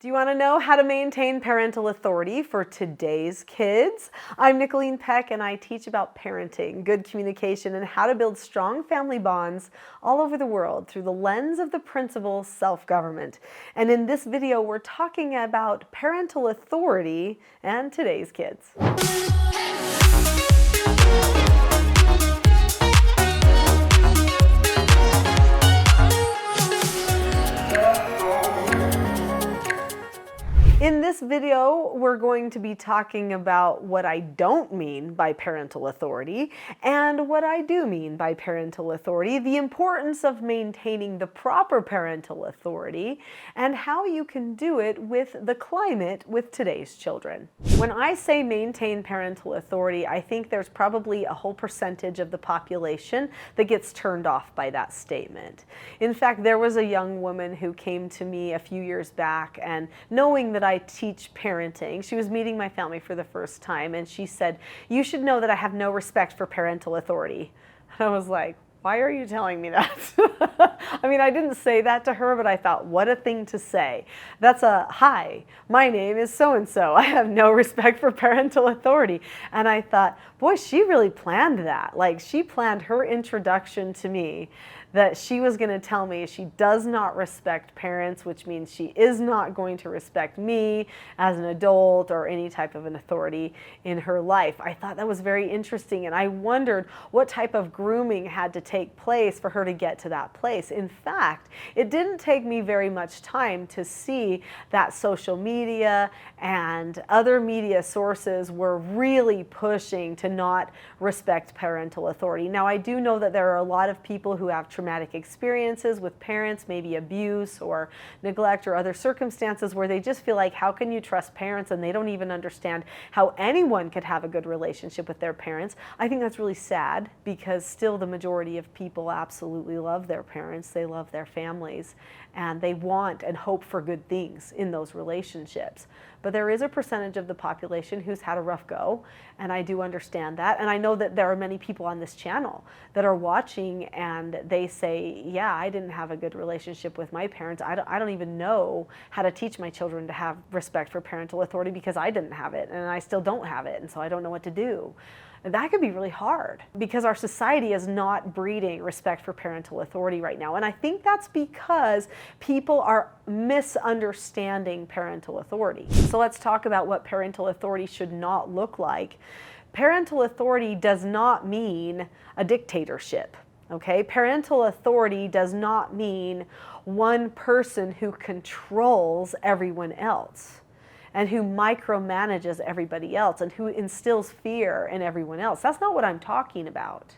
Do you want to know how to maintain parental authority for today's kids? I'm Nicholeen Peck, and I teach about parenting, good communication, and how to build strong family bonds all over the world through the lens of the principle self-government. And in this video, we're talking about parental authority and today's kids. In this video, we're going to be talking about what I don't mean by parental authority and what I do mean by parental authority, the importance of maintaining the proper parental authority, and how you can do it with the climate with today's children. When I say maintain parental authority, I think there's probably a whole percentage of the population that gets turned off by that statement. In fact, there was a young woman who came to me a few years back, and knowing that I teach parenting, she was meeting my family for the first time, and she said, "You should know that I have no respect for parental authority." And I was like, why are you telling me that? I mean, I didn't say that to her, but I thought, what a thing to say. That's a, hi, my name is so-and-so. I have no respect for parental authority. And I thought, boy, she really planned that. Like, she planned her introduction to me that she was going to tell me she does not respect parents, which means she is not going to respect me as an adult or any type of an authority in her life. I thought that was very interesting, and I wondered what type of grooming had to take place for her to get to that place. In fact, it didn't take me very much time to see that social media and other media sources were really pushing to not respect parental authority. Now, I do know that there are a lot of people who have traumatic experiences with parents, maybe abuse or neglect or other circumstances where they just feel like, how can you trust parents? And they don't even understand how anyone could have a good relationship with their parents. I think that's really sad, because still the majority of people absolutely love their parents, they love their families, and they want and hope for good things in those relationships. But there is a percentage of the population who's had a rough go, and I do understand that. And I know that there are many people on this channel that are watching and they say, yeah, I didn't have a good relationship with my parents. I don't even know how to teach my children to have respect for parental authority because I didn't have it, and I still don't have it, and so I don't know what to do. That could be really hard because our society is not breeding respect for parental authority right now. And I think that's because people are misunderstanding parental authority. So let's talk about what parental authority should not look like. Parental authority does not mean a dictatorship. Okay? Parental authority does not mean one person who controls everyone else and who micromanages everybody else and who instills fear in everyone else. That's not what I'm talking about.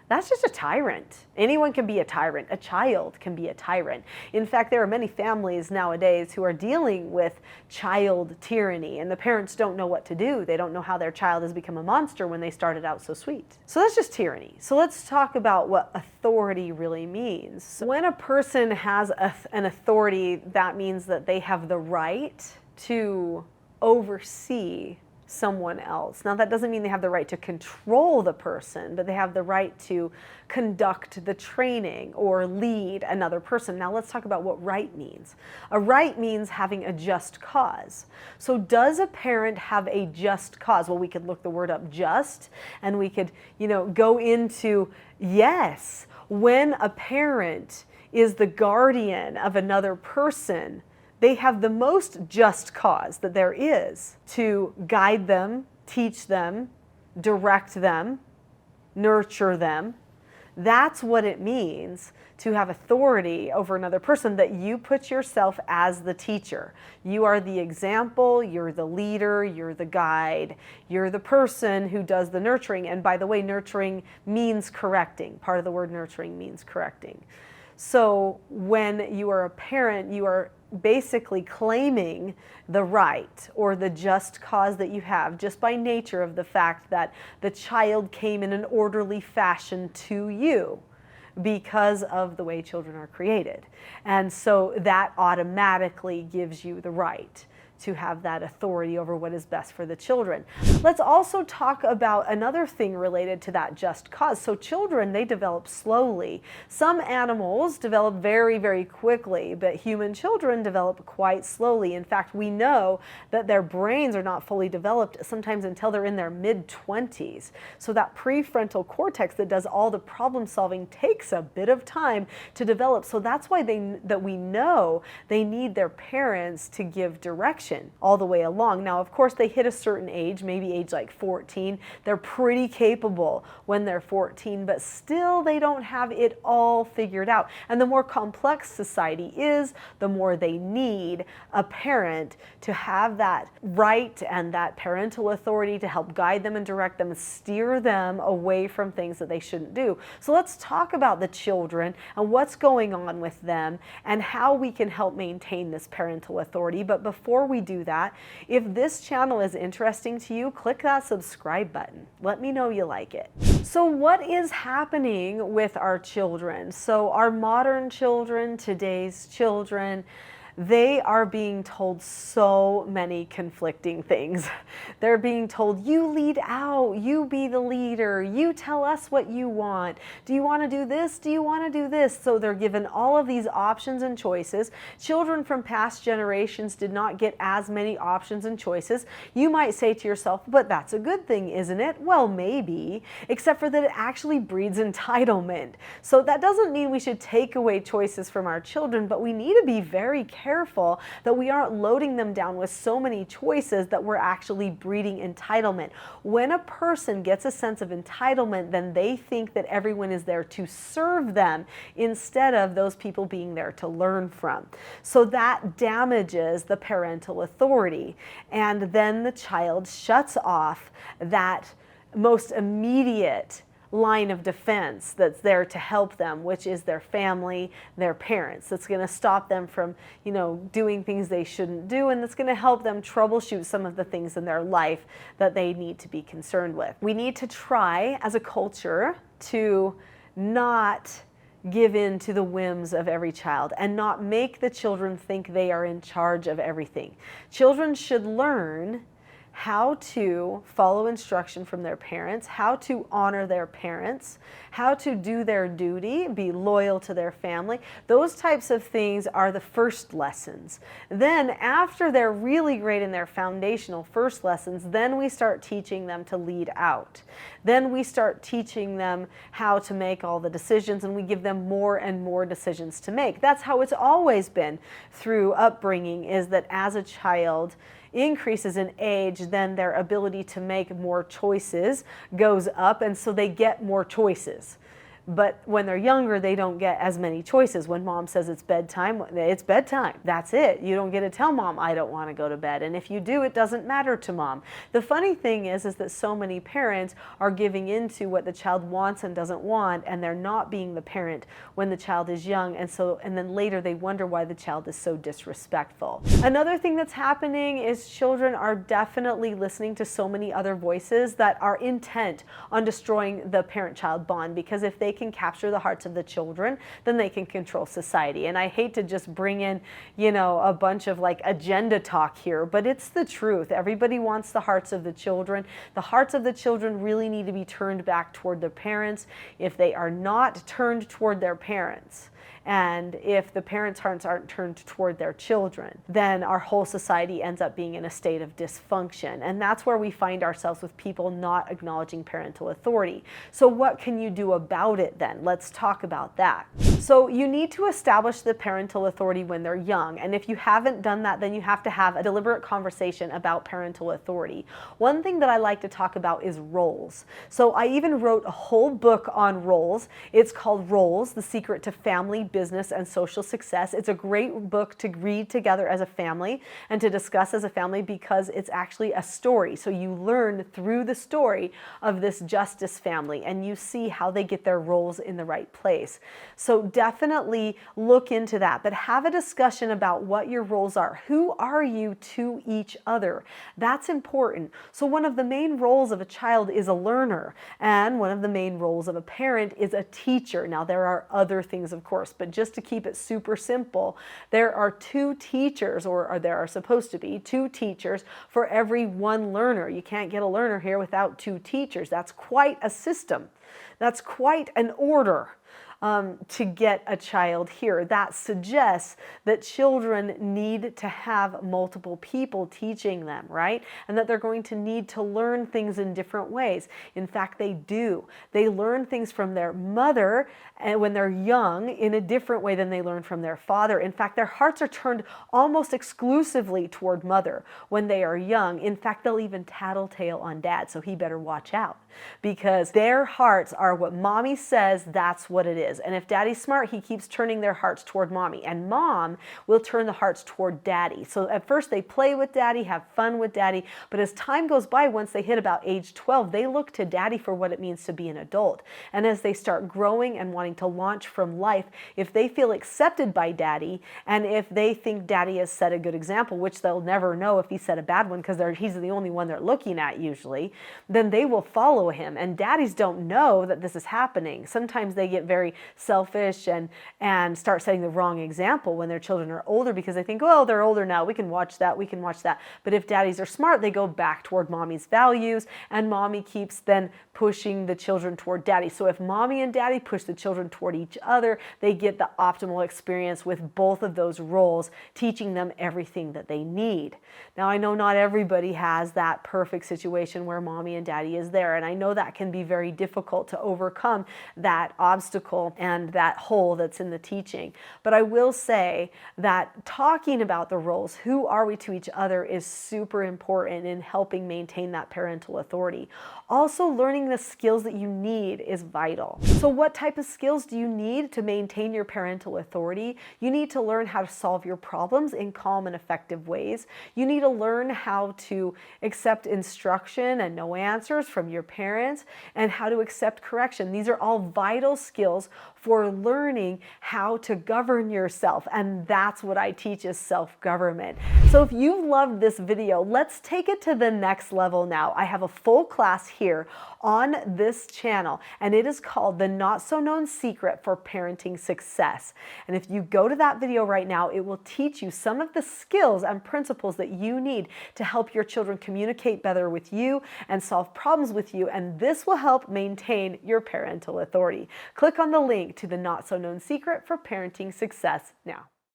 That's just a tyrant. Anyone can be a tyrant. A child can be a tyrant. In fact, there are many families nowadays who are dealing with child tyranny, and the parents don't know what to do. They don't know how their child has become a monster when they started out so sweet. So that's just tyranny. So let's talk about what authority really means. So when a person has an authority, that means that they have the right to oversee someone else. Now, that doesn't mean they have the right to control the person, but they have the right to conduct the training or lead another person. Now, let's talk about what right means. A right means having a just cause. So does a parent have a just cause? Well, we could look the word up, just, and we could, go into, yes, when a parent is the guardian of another person, they have the most just cause that there is to guide them, teach them, direct them, nurture them. That's what it means to have authority over another person, that you put yourself as the teacher. You are the example, you're the leader, you're the guide, you're the person who does the nurturing. And by the way, nurturing means correcting. Part of the word nurturing means correcting. So when you are a parent, you are basically claiming the right or the just cause that you have just by nature of the fact that the child came in an orderly fashion to you because of the way children are created. And so that automatically gives you the right to have that authority over what is best for the children. Let's also talk about another thing related to that just cause. So children, they develop slowly. Some animals develop very, very quickly, but human children develop quite slowly. In fact, we know that their brains are not fully developed sometimes until they're in their mid-20s. So that prefrontal cortex that does all the problem solving takes a bit of time to develop. So that's why we know they need their parents to give direction all the way along. Now, of course, they hit a certain age, maybe age like 14. They're pretty capable when they're 14, but still they don't have it all figured out. And the more complex society is, the more they need a parent to have that right and that parental authority to help guide them and direct them, steer them away from things that they shouldn't do. So let's talk about the children and what's going on with them and how we can help maintain this parental authority. But before we do that, if this channel is interesting to you, click that subscribe button. Let me know you like it. So what is happening with our children? So our modern children, today's children, they are being told so many conflicting things. They're being told, you lead out, you be the leader, you tell us what you want. Do you want to do this? Do you want to do this? So they're given all of these options and choices. Children from past generations did not get as many options and choices. You might say to yourself, but that's a good thing, isn't it? Well, maybe, except for that it actually breeds entitlement. So that doesn't mean we should take away choices from our children, but we need to be very careful that we aren't loading them down with so many choices that we're actually breeding entitlement. When a person gets a sense of entitlement, then they think that everyone is there to serve them instead of those people being there to learn from. So that damages the parental authority. And then the child shuts off that most immediate line of defense that's there to help them, which is their family, their parents. That's going to stop them from, doing things they shouldn't do, and that's going to help them troubleshoot some of the things in their life that they need to be concerned with. We need to try as a culture to not give in to the whims of every child and not make the children think they are in charge of everything. Children should learn how to follow instruction from their parents, how to honor their parents, how to do their duty, be loyal to their family. Those types of things are the first lessons. Then after they're really great in their foundational first lessons, then we start teaching them to lead out. Then we start teaching them how to make all the decisions, and we give them more and more decisions to make. That's how it's always been through upbringing, is that as a child increases in age, then their ability to make more choices goes up, and so they get more choices. But when they're younger, they don't get as many choices. When mom says it's bedtime, it's bedtime. That's it. You don't get to tell mom, I don't want to go to bed. And if you do, it doesn't matter to mom. The funny thing is that so many parents are giving into what the child wants and doesn't want, and they're not being the parent when the child is young. And then later they wonder why the child is so disrespectful. Another thing that's happening is children are definitely listening to so many other voices that are intent on destroying the parent-child bond, because if they can capture the hearts of the children, then they can control society. And I hate to just bring in, a bunch of agenda talk here, but it's the truth. Everybody wants the hearts of the children. The hearts of the children really need to be turned back toward their parents. If they are not turned toward their parents, and if the parents' hearts aren't turned toward their children, then our whole society ends up being in a state of dysfunction. And that's where we find ourselves, with people not acknowledging parental authority. So what can you do about it then? Let's talk about that. So you need to establish the parental authority when they're young. And if you haven't done that, then you have to have a deliberate conversation about parental authority. One thing that I like to talk about is roles. So I even wrote a whole book on roles. It's called Roles: The Secret to Family, Business, and Social Success. It's a great book to read together as a family and to discuss as a family, because it's actually a story. So you learn through the story of this justice family, and you see how they get their roles in the right place. So definitely look into that, but have a discussion about what your roles are. Who are you to each other? That's important. So one of the main roles of a child is a learner, and one of the main roles of a parent is a teacher. Now, there are other things, of course, but just to keep it super simple, there are two teachers, or there are supposed to be two teachers for every one learner. You can't get a learner here without two teachers. That's quite a system. That's quite an order. To get a child here. That suggests that children need to have multiple people teaching them, right? And that they're going to need to learn things in different ways. In fact, they do. They learn things from their mother and when they're young in a different way than they learn from their father. In fact, their hearts are turned almost exclusively toward mother when they are young. In fact, they'll even tattletale on dad, so he better watch out, because their hearts are what mommy says, that's what it is. And if daddy's smart, he keeps turning their hearts toward mommy, and mom will turn the hearts toward daddy. So at first they play with daddy, have fun with daddy, but as time goes by, once they hit about age 12, they look to daddy for what it means to be an adult. And as they start growing and wanting to launch from life, if they feel accepted by daddy, and if they think daddy has set a good example, which they'll never know if he set a bad one because he's the only one they're looking at usually, then they will follow him. And daddies don't know that this is happening. Sometimes they get very selfish and start setting the wrong example when their children are older, because they think, oh, they're older now, we can watch that, we can watch that. But if daddies are smart, they go back toward mommy's values, and mommy keeps then pushing the children toward daddy. So if mommy and daddy push the children toward each other, they get the optimal experience with both of those roles, teaching them everything that they need. Now, I know not everybody has that perfect situation where mommy and daddy is there, and I know that can be very difficult to overcome that obstacle and that hole that's in the teaching. But I will say that talking about the roles, who are we to each other, is super important in helping maintain that parental authority. Also, learning the skills that you need is vital. So what type of skills do you need to maintain your parental authority? You need to learn how to solve your problems in calm and effective ways. You need to learn how to accept instruction and know answers from your parents, and how to accept correction. These are all vital skills for learning how to govern yourself, and that's what I teach, is self-government. So if you've loved this video, let's take it to the next level now. I have a full class here on this channel, and it is called The Not So Known Secret for Parenting Success. And if you go to that video right now, it will teach you some of the skills and principles that you need to help your children communicate better with you and solve problems with you, and this will help maintain your parental authority. Click on the link to The Not So Known Secret for Parenting Success now.